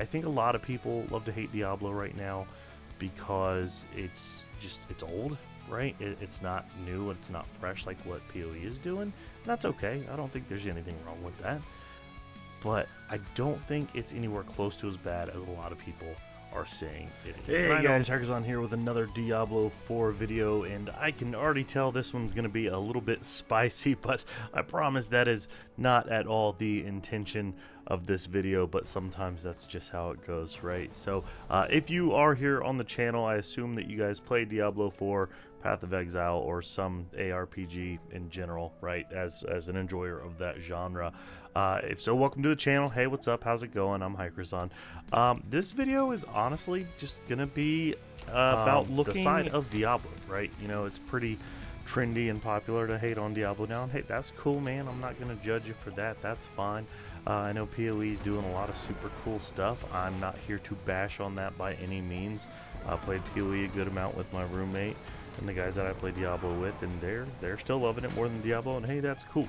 I think a lot of people love to hate Diablo right now because it's old, right? It's not new, it's not fresh like what PoE is doing. And that's okay. I don't think there's anything wrong with that. But I don't think it's anywhere close to as bad as a lot of people are saying it is. Hey guys, Hackers here with another Diablo 4 video, and I can already tell this one's going to be a little bit spicy, but I promise that is not at all the intention of this video, but sometimes that's just how it goes, right? So if you are here on the channel, I assume that you guys play Diablo 4, Path of Exile, or some ARPG in general, right, as an enjoyer of that genre. If so, welcome to the channel. Hey, what's up? How's it going? I'm Hikerzon. This video is honestly just gonna be about looking the side of Diablo, right? You know, it's pretty trendy and popular to hate on Diablo now, and hey, that's cool, man. I'm not gonna judge you for that. That's fine. I know PoE is doing a lot of super cool stuff. I'm not here to bash on that by any means. I played PoE a good amount with my roommate and the guys that I play Diablo with, and they're still loving it more than Diablo, and hey, that's cool.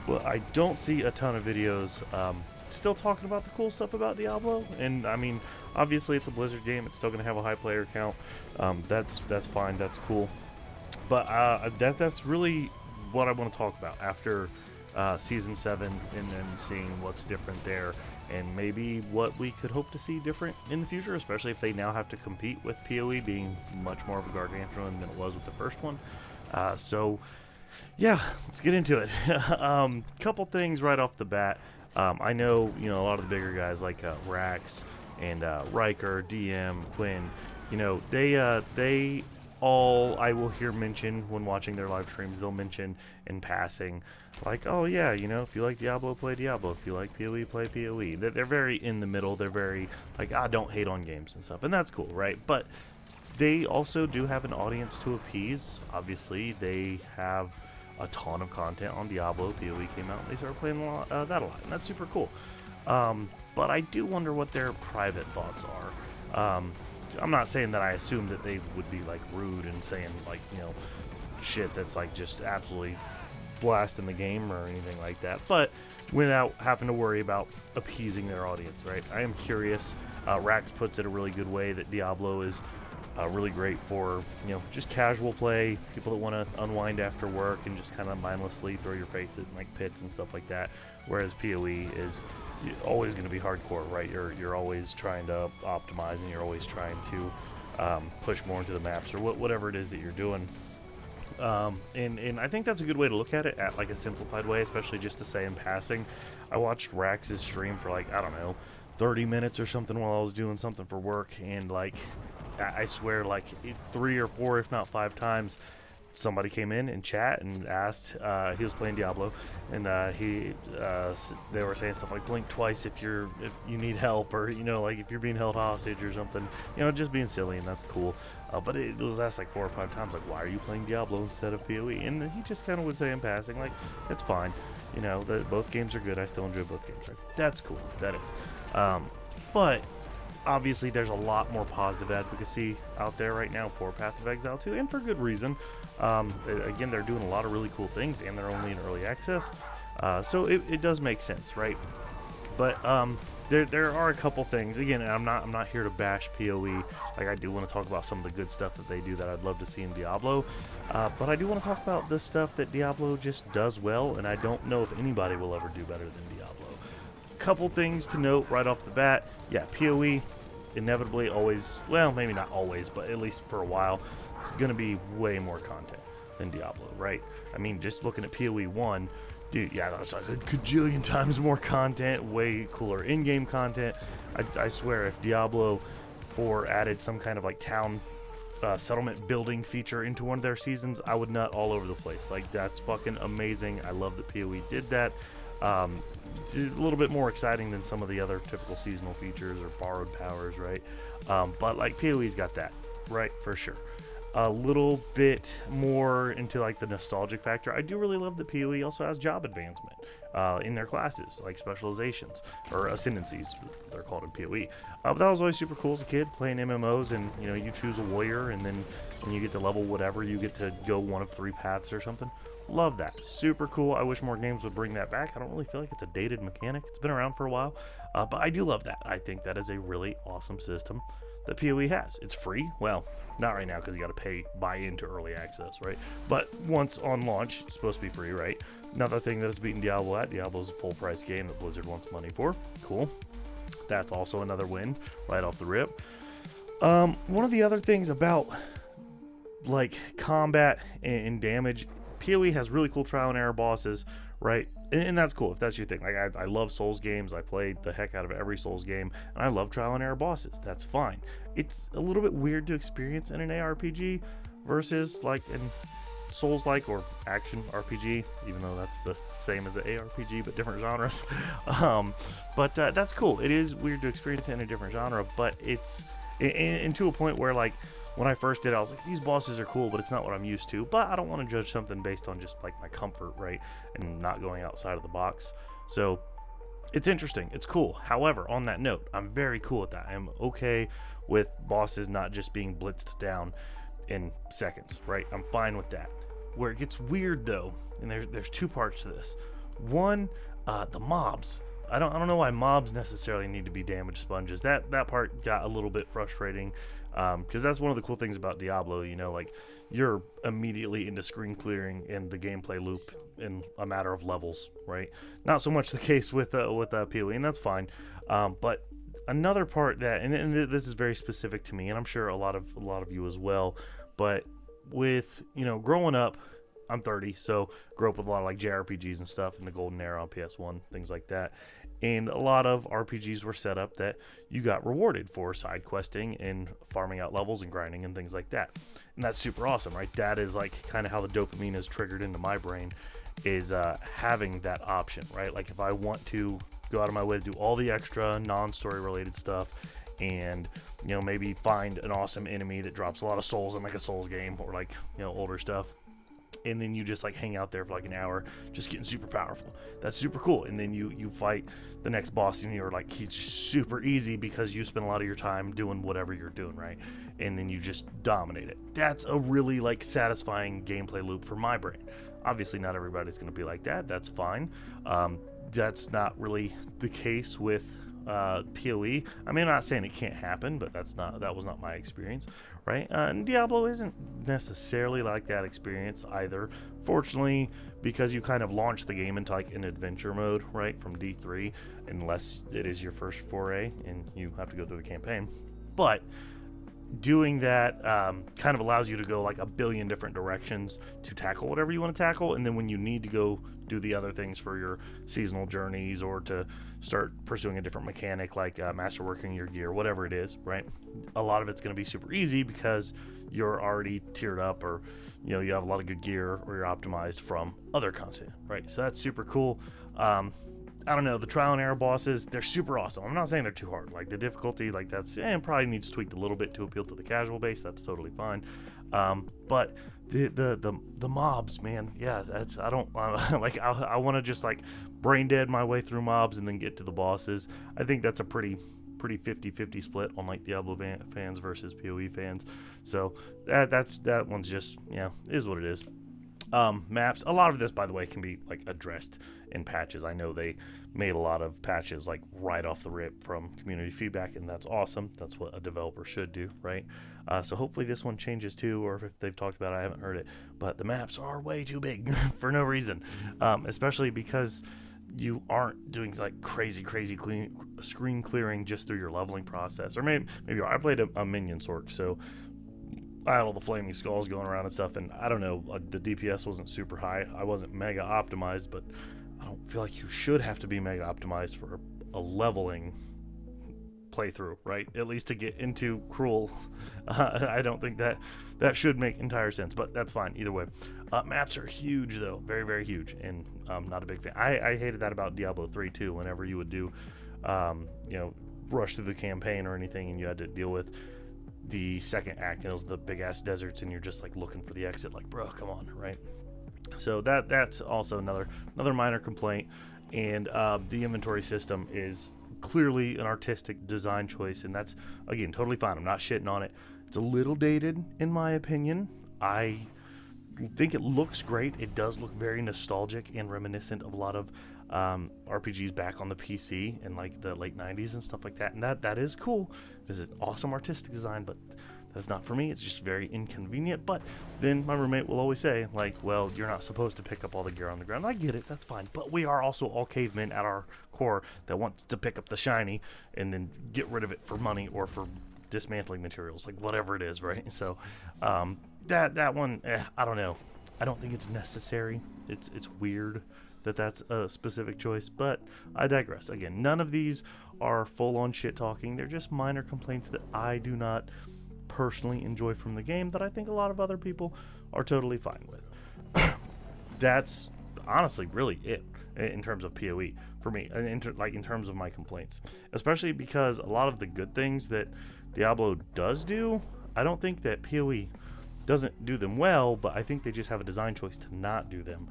But I don't see a ton of videos still talking about the cool stuff about Diablo. And I mean, obviously it's a Blizzard game, it's still going to have a high player count. That's fine, that's cool. But that's really what I want to talk about after Season 7, and then seeing what's different there, and maybe what we could hope to see different in the future, especially if they now have to compete with PoE being much more of a gargantuan than it was with the first one. So yeah, let's get into it. Couple things right off the bat. I know, a lot of the bigger guys like Rax and Riker, DM, Quinn, they all, I will hear mention when watching their live streams, they'll mention in passing, like, oh yeah, if you like Diablo, play Diablo. If you like PoE, play PoE. They're very in the middle. They're very like, don't hate on games and stuff. And that's cool, right? But they also do have an audience to appease. Obviously, they have a ton of content on Diablo. PoE came out and they started playing that a lot, and that's super cool. But I do wonder what their private thoughts are. I'm not saying that I assume that they would be like rude and saying like, shit that's like just absolutely blasting the game or anything like that, but without having to worry about appeasing their audience, right? I am curious. Rax puts it a really good way that Diablo is really great for, just casual play, people that want to unwind after work and just kind of mindlessly throw your face in like pits and stuff like that. Whereas PoE is always going to be hardcore, right? You're always trying to optimize, and you're always trying to push more into the maps or whatever it is that you're doing. And I think that's a good way to look at it, at like a simplified way, especially just to say in passing. I watched Rax's stream for like, I don't know, 30 minutes or something while I was doing something for work, and like, I swear, like 3 or 4, if not 5 times, somebody came in and chat and asked. He was playing Diablo, and they were saying stuff like blink twice if you need help, or like if you're being held hostage or something. Just being silly, and that's cool. But it was asked like 4 or 5 times, like, why are you playing Diablo instead of PoE? And he just kind of would say in passing, like, it's fine. Both games are good. I still enjoy both games. Right? That's cool. That is. But obviously, there's a lot more positive advocacy out there right now for Path of Exile 2, and for good reason. Again, they're doing a lot of really cool things, and they're only in early access, so it does make sense, right? But there are a couple things. Again, I'm not here to bash PoE. Like, I do want to talk about some of the good stuff that they do that I'd love to see in Diablo, but I do want to talk about the stuff that Diablo just does well, and I don't know if anybody will ever do better than Diablo. Couple things to note right off the bat. Yeah, PoE inevitably always, well, maybe not always, but at least for a while, it's going to be way more content than Diablo, right? I mean, just looking at PoE 1, dude, yeah, that's like a gajillion times more content, way cooler in-game content. I swear, if Diablo 4 added some kind of like town settlement building feature into one of their seasons, I would nut all over the place. Like, that's fucking amazing. I love that PoE did that. It's a little bit more exciting than some of the other typical seasonal features or borrowed powers, right? But like, PoE's got that, right, for sure. A little bit more into like the nostalgic factor. I do really love that PoE also has job advancement in their classes, like specializations or ascendancies, they're called in PoE. But that was always super cool as a kid, playing MMOs, and you choose a warrior, and then when you get to level whatever, you get to go one of 3 paths or something. Love that. Super cool. I wish more games would bring that back. I don't really feel like it's a dated mechanic. It's been around for a while. But I do love that. I think that is a really awesome system that PoE has. It's free. Well, not right now because you got to buy into early access, right? But once on launch, it's supposed to be free, right? Another thing that it's beaten Diablo at. Diablo's a full price game that Blizzard wants money for. Cool. That's also another win right off the rip. One of the other things about like combat and damage, PoE has really cool trial and error bosses, right? And that's cool if that's your thing. Like I love Souls games. I played the heck out of every Souls game, and I love trial and error bosses. That's fine. It's a little bit weird to experience in an ARPG versus like in Souls-like or action RPG, even though that's the same as an ARPG but different genres. But that's cool. It is weird to experience it in a different genre, but it's and to a point where like when I first did it, I was like, these bosses are cool, but it's not what I'm used to. But I don't want to judge something based on just like my comfort, right? And not going outside of the box. So it's interesting. It's cool. However, on that note, I'm very cool with that. I'm okay with bosses not just being blitzed down in seconds, right? I'm fine with that. Where it gets weird though, and there's two parts to this. One, the mobs. I don't know why mobs necessarily need to be damage sponges. That part got a little bit frustrating. Because that's one of the cool things about Diablo, you know, like you're immediately into screen clearing and the gameplay loop in a matter of levels, right? Not so much the case with PoE, and that's fine. But another part that, and this is very specific to me, and I'm sure a lot of you as well. But with growing up, I'm 30, so grew up with a lot of like JRPGs and stuff in the golden era on PS1, things like that. And a lot of RPGs were set up that you got rewarded for side questing and farming out levels and grinding and things like that. And that's super awesome, right? That is like kind of how the dopamine is triggered into my brain, is having that option, right? Like if I want to go out of my way to do all the extra non-story related stuff and maybe find an awesome enemy that drops a lot of souls in like a Souls game or like older stuff, and then you just like hang out there for like an hour just getting super powerful. That's super cool. And then you fight the next boss and you're like, he's just super easy because you spend a lot of your time doing whatever you're doing, right? And then you just dominate it. That's a really like satisfying gameplay loop for my brain. Obviously not everybody's going to be like that. That's fine. That's not really the case with PoE. I mean, I'm not saying it can't happen, but that was not my experience, right? And Diablo isn't necessarily like that experience either. Fortunately, because you kind of launch the game into like an adventure mode, right, from D3, unless it is your first foray and you have to go through the campaign. But doing that kind of allows you to go like a billion different directions to tackle whatever you want to tackle, and then when you need to go do the other things for your seasonal journeys or to start pursuing a different mechanic like masterworking your gear, whatever it is, right? A lot of it's going to be super easy because you're already tiered up, or you have a lot of good gear, or you're optimized from other content, right? So that's super cool. I don't know, the trial and error bosses, they're super awesome. I'm not saying they're too hard. Like the difficulty, like that's probably needs tweaked a little bit to appeal to the casual base. That's totally fine. But the mobs, man, yeah, that's I don't like. I want to just like brain dead my way through mobs and then get to the bosses. I think that's a pretty 50-50 split on like Diablo fans versus PoE fans. So that one's just is what it is. Maps, a lot of this, by the way, can be like addressed in patches. I know they made a lot of patches like right off the rip from community feedback, and that's awesome. That's what a developer should do, right? So hopefully this one changes too, or if they've talked about it, I haven't heard it, but the maps are way too big for no reason, especially because you aren't doing like crazy screen clearing just through your leveling process. Or maybe I played a minion sork, so I had all the flaming skulls going around and stuff, and I don't know, the DPS wasn't super high. I wasn't mega optimized, but I don't feel like you should have to be mega optimized for a leveling playthrough, right? At least to get into Cruel. I don't think that should make entire sense, but that's fine either way. Maps are huge though, very, very huge, and I'm not a big fan. I hated that about Diablo 3 too. Whenever you would do, rush through the campaign or anything, and you had to deal with the second act, and it was the big ass deserts, and you're just like looking for the exit, like, bro, come on, right? So that's also another minor complaint. And the inventory system is clearly an artistic design choice, and that's again totally fine. I'm not shitting on it. It's a little dated in my opinion. I think it looks great. It does look very nostalgic and reminiscent of a lot of RPGs back on the PC in like the late 90s and stuff like that, and that is cool. This is awesome artistic design, but that's not for me. It's just very inconvenient. But then my roommate will always say, like, well, you're not supposed to pick up all the gear on the ground. I get it, that's fine. But we are also all cavemen at our core that wants to pick up the shiny and then get rid of it for money or for dismantling materials, like whatever it is, right? So that one, I don't know. I don't think it's necessary. It's weird that that's a specific choice, but I digress. Again, none of these are full-on shit-talking. They're just minor complaints that I do not personally enjoy from the game that I think a lot of other people are totally fine with. That's honestly really it in terms of PoE for me, in terms of my complaints, especially because a lot of the good things that Diablo does do, I don't think that PoE doesn't do them well, but I think they just have a design choice to not do them.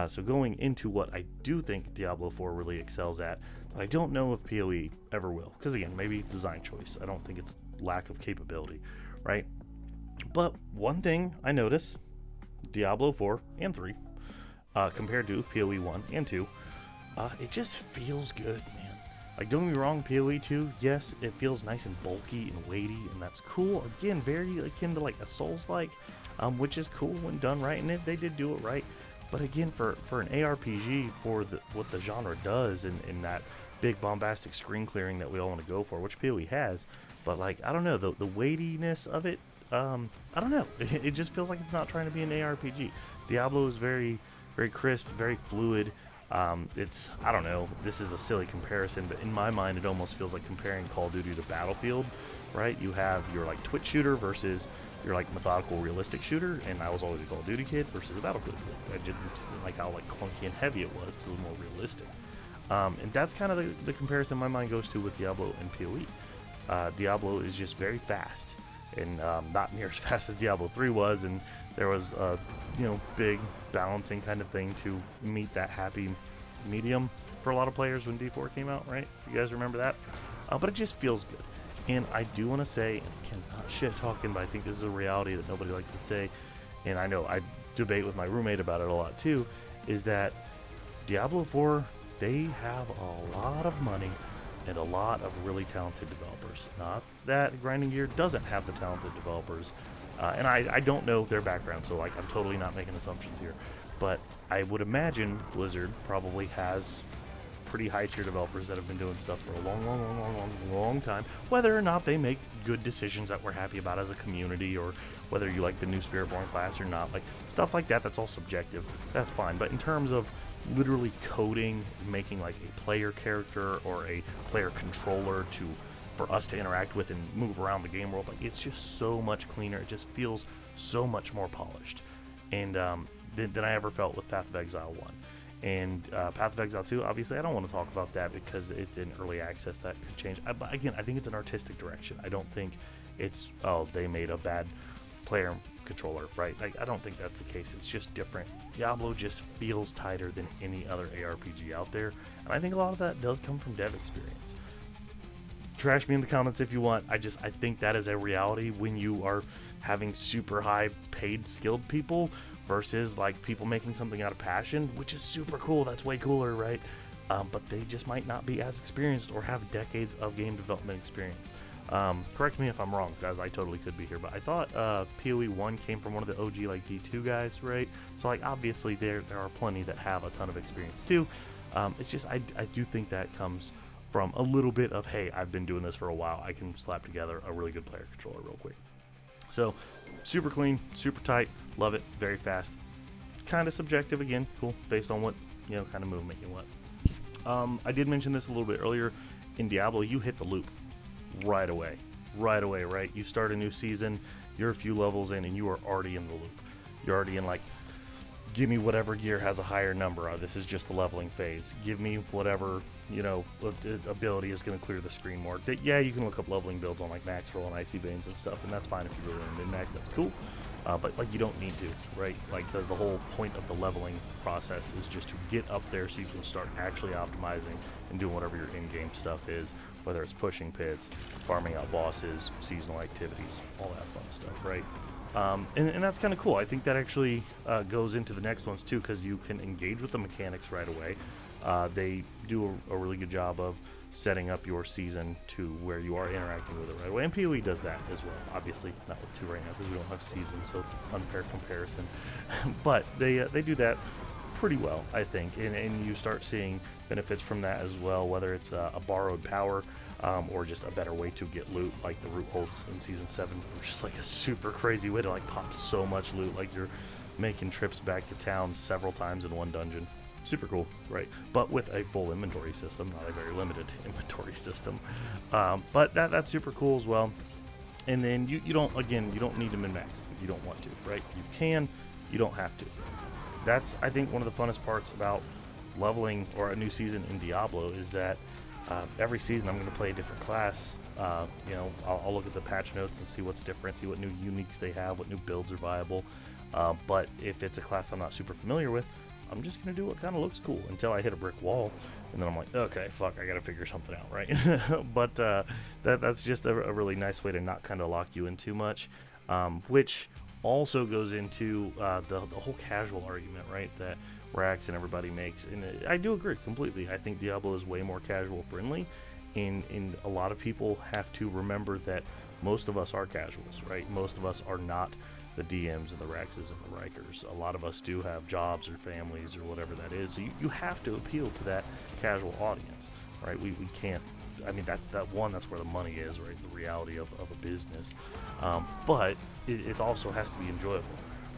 So going into what I do think Diablo 4 really excels at, I don't know if PoE ever will, because again, maybe design choice. I don't think it's lack of capability, right? But one thing I notice, Diablo 4 and 3, compared to PoE 1 and 2, it just feels good, man. Like, don't get me wrong, PoE 2, yes, it feels nice and bulky and weighty, and that's cool. Again, very akin to like a Souls-like, which is cool when done right, and they did do it right. But again, for an ARPG, for what the genre does, in that big bombastic screen clearing that we all want to go for, which PoE has, but like, I don't know, the weightiness of it, I don't know. It just feels like it's not trying to be an ARPG. Diablo is very, very crisp, very fluid. It's, I don't know, this is a silly comparison, but in my mind, it almost feels like comparing Call of Duty to Battlefield, right? You have your like Twitch shooter versus your like methodical realistic shooter, and I was always a Call of Duty kid versus a Battlefield kid. I didn't like how like clunky and heavy it was because it was more realistic. And that's kind of the comparison my mind goes to with Diablo and PoE. Diablo is just very fast, and not near as fast as Diablo 3 was, and there was a big balancing kind of thing to meet that happy medium for a lot of players when D4 came out, right? If you guys remember that. But it just feels good. And I do want to say, and again, not shit talking, but I think this is a reality that nobody likes to say, and I know I debate with my roommate about it a lot too, is that Diablo 4, they have a lot of money and a lot of really talented developers. Not that Grinding Gear doesn't have the talented developers, and I don't know their background, so like I'm totally not making assumptions here, but I would imagine Blizzard probably has pretty high tier developers that have been doing stuff for a long time, whether or not they make good decisions that we're happy about as a community, or whether you like the new Spiritborn class or not, like stuff like that, that's all subjective. That's fine. But in terms of literally coding, making like a player character or a player controller for us to interact with and move around the game world, like it's just so much cleaner. It just feels so much more polished, and than I ever felt with Path of Exile 1. And Path of Exile 2, obviously I don't want to talk about that because it's in early access. That could change. But again, I think it's an artistic direction. I don't think it's, oh, they made a bad player controller, right? Like, I don't think that's the case. It's just different. Diablo just feels tighter than any other ARPG out there, and I think a lot of that does come from dev experience. Trash me in the comments if you want. I think that is a reality when you are having super high paid skilled people versus like people making something out of passion, which is super cool. That's way cooler, right? But they just might not be as experienced or have decades of game development experience. Correct me if I'm wrong, guys. I totally could be here, but I thought PoE 1 came from one of the OG like D2 guys, right? So like obviously there are plenty that have a ton of experience too. It's just I do think that comes from a little bit of, hey, I've been doing this for a while. I can slap together a really good player controller real quick. So super clean, super tight, love it, very fast. Kind of subjective again, cool, based on what kind of movement you want. I did mention this a little bit earlier. In Diablo, you hit the loop right away, right? You start a new season, you're a few levels in, and you are already in the loop. You're already in like, give me whatever gear has a higher number. This is just the leveling phase. Give me whatever, ability is going to clear the screen more. Yeah, you can look up leveling builds on like Max Roll and Icy Veins and stuff, and that's fine if you really want to min-max, that's cool. But like you don't need to, right? Like, because the whole point of the leveling process is just to get up there so you can start actually optimizing and doing whatever your in-game stuff is, whether it's pushing pits, farming out bosses, seasonal activities, all that fun stuff, right? And that's kind of cool. I think that actually goes into the next ones too, because you can engage with the mechanics right away. They do a really good job of setting up your season to where you are interacting with it right away. And PoE does that as well. Obviously, not with 2 right now because we don't have seasons, so unfair comparison. But they do that pretty well, I think. And you start seeing benefits from that as well, whether it's a borrowed power or just a better way to get loot, like the root holds in Season 7, which is like a super crazy way to like pop so much loot. Like you're making trips back to town several times in one dungeon. Super cool, right? But with a full inventory system, not a very limited inventory system. But that's super cool as well. And then you don't need to min-max if you don't want to, right? You can, you don't have to. That's, I think, one of the funnest parts about leveling or a new season in Diablo is that every season I'm going to play a different class. I'll look at the patch notes and see what's different, see what new uniques they have, what new builds are viable. But if it's a class I'm not super familiar with, I'm just going to do what kind of looks cool until I hit a brick wall. And then I'm like, okay, fuck, I got to figure something out, right? But that's just a really nice way to not kind of lock you in too much, which also goes into the whole casual argument, right, that Rax and everybody makes. And I do agree completely. I think Diablo is way more casual friendly. And a lot of people have to remember that most of us are casuals, right? Most of us are not the DMs and the Raxes and the Rikers. A lot of us do have jobs or families or whatever that is. So you have to appeal to that casual audience, right? We can't. I mean, that's where the money is, right? The reality of a business. But it also has to be enjoyable,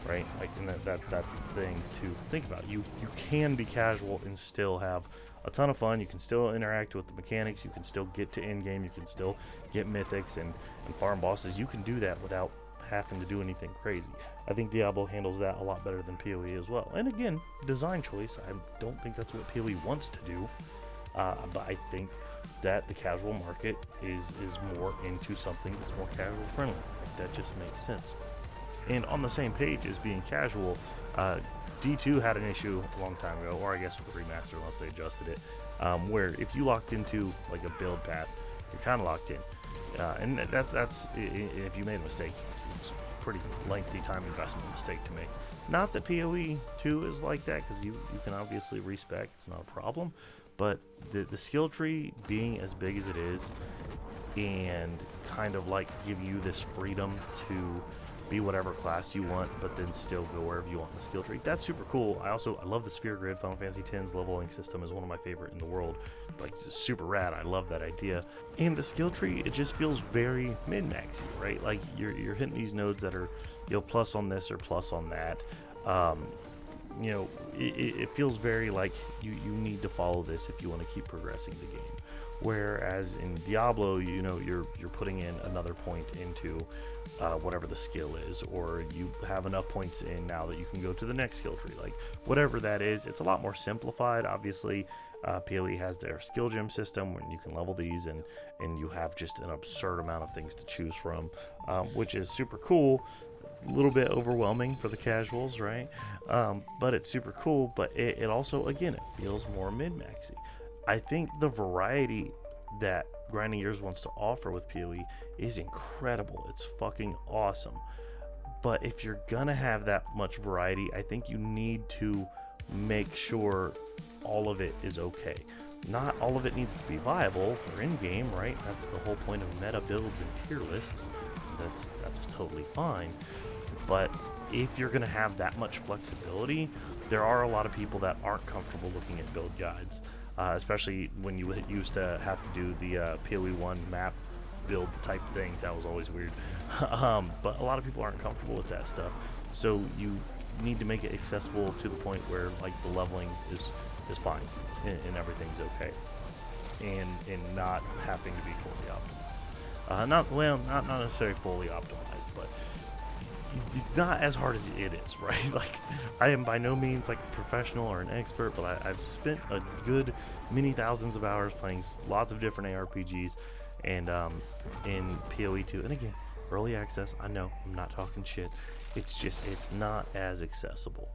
right? Like, and that's the thing to think about. You can be casual and still have a ton of fun. You can still interact with the mechanics. You can still get to end game. You can still get mythics and farm bosses. You can do that without having to do anything crazy. I think Diablo handles that a lot better than PoE as well. And again, design choice. I don't think that's what PoE wants to do, but I think that the casual market is more into something that's more casual friendly. That just makes sense. And on the same page as being casual, D2 had an issue a long time ago, or I guess with the remaster unless they adjusted it, where if you locked into like a build path, you're kind of locked in. And that's if you made a mistake, it's a pretty lengthy time investment mistake to make. Not that PoE 2 is like that, because you can obviously respec, it's not a problem, but the skill tree being as big as it is and kind of like give you this freedom to be whatever class you want, but then still go wherever you want in the skill tree. That's super cool. I love the sphere grid. Final Fantasy X's leveling system is one of my favorite in the world. Like, it's super rad. I love that idea. And the skill tree, it just feels very min-maxy, right? Like you're hitting these nodes that are, plus on this or plus on that. It feels very like you need to follow this if you want to keep progressing the game. Whereas in Diablo, you're putting in another point into whatever the skill is, or you have enough points in now that you can go to the next skill tree. Like, whatever that is, it's a lot more simplified. Obviously, PoE has their skill gem system when you can level these, and you have just an absurd amount of things to choose from, which is super cool. A little bit overwhelming for the casuals, right? But it's super cool, but it also, again, it feels more min-maxy. I think the variety that Grinding Gears wants to offer with PoE is incredible. It's fucking awesome. But if you're gonna have that much variety, I think you need to make sure all of it is okay. Not all of it needs to be viable for in-game, right? That's the whole point of meta builds and tier lists. That's totally fine. But if you're gonna have that much flexibility, there are a lot of people that aren't comfortable looking at build guides. Especially when you used to have to do the PoE 1 map build type thing. That was always weird. But a lot of people aren't comfortable with that stuff. So you need to make it accessible to the point where like the leveling is fine and everything's okay. And not having to be fully optimized. Not necessarily fully optimized, but not as hard as it is, right? Like, I am by no means like a professional or an expert, but I've spent a good many thousands of hours playing lots of different ARPGs and in PoE 2. And again, early access, I know, I'm not talking shit. It's not as accessible.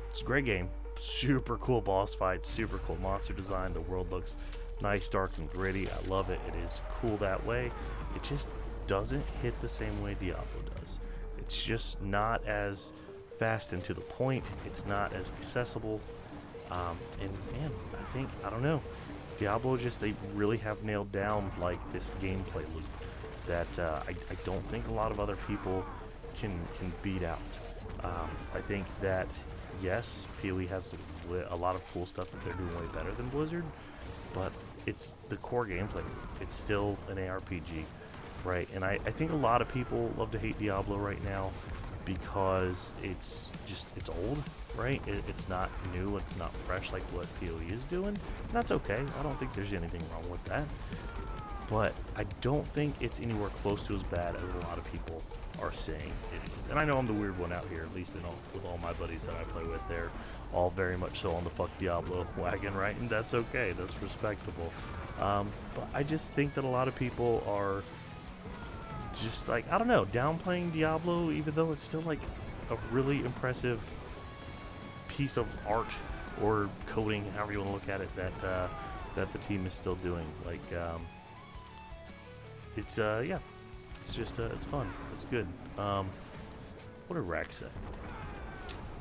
It's a great game, super cool boss fights, super cool monster design. The world looks nice, dark, and gritty. I love it. It is cool that way. It just doesn't hit the same way Diablo does. It's just not as fast and to the point. It's not as accessible. And man, I don't know, Diablo they really have nailed down like this gameplay loop that I don't think a lot of other people can beat out. I think that yes, PoE has a lot of cool stuff that they're doing way better than Blizzard, but it's the core gameplay. It's still an ARPG, right? And I think a lot of people love to hate Diablo right now because it's old, right? It's not new, it's not fresh like what PoE is doing. And that's okay. I don't think there's anything wrong with that. But I don't think it's anywhere close to as bad as a lot of people are saying it is. And I know I'm the weird one out here, at least with all my buddies that I play with. They're all very much so on the fuck Diablo wagon, right? And that's okay. That's respectable. But I just think that a lot of people are just like, I don't know, downplaying Diablo, even though it's still like a really impressive piece of art or coding, however you want to look at it, that the team is still doing. Like, it's yeah, it's just it's fun, it's good. What did Rack say?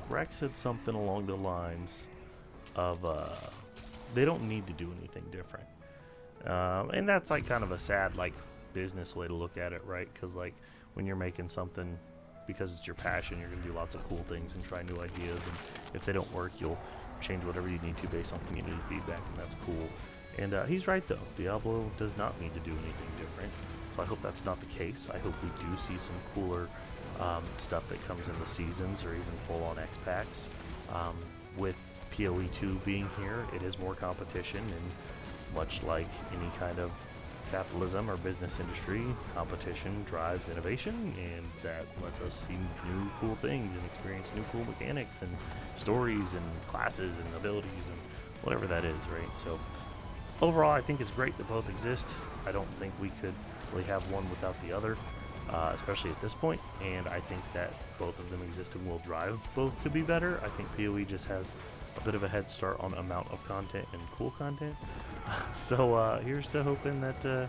Rack said something along the lines of they don't need to do anything different, and that's like kind of a sad like business way to look at it, right? Because like when you're making something because it's your passion, you're gonna do lots of cool things and try new ideas, and if they don't work, you'll change whatever you need to based on community feedback, and that's cool. And he's right though, Diablo does not need to do anything different, so I hope that's not the case. I hope we do see some cooler stuff that comes in the seasons or even full-on X-Packs. With PoE 2 being here, it is more competition, and much like any kind of capitalism or business industry, competition drives innovation, and that lets us see new cool things and experience new cool mechanics and stories and classes and abilities and whatever that is, right? So overall, I think it's great that both exist. I don't think we could really have one without the other, especially at this point, and I think that both of them existing will drive both to be better. I think PoE just has a bit of a head start on amount of content and cool content. So here's to hoping that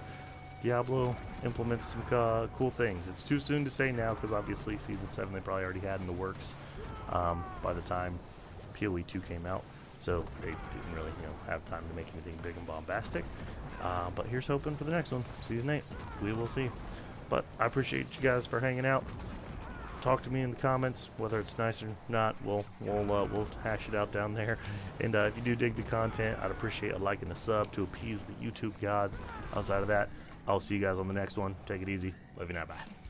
Diablo implements some cool things. It's too soon to say now because obviously Season 7 they probably already had in the works by the time PoE 2 came out. So they didn't really, have time to make anything big and bombastic. But here's hoping for the next one, Season 8. We will see. But I appreciate you guys for hanging out. Talk to me in the comments, whether it's nice or not. We'll hash it out down there. And if you do dig the content, I'd appreciate a like and a sub to appease the YouTube gods. Outside of that, I'll see you guys on the next one. Take it easy. Love you now. Bye.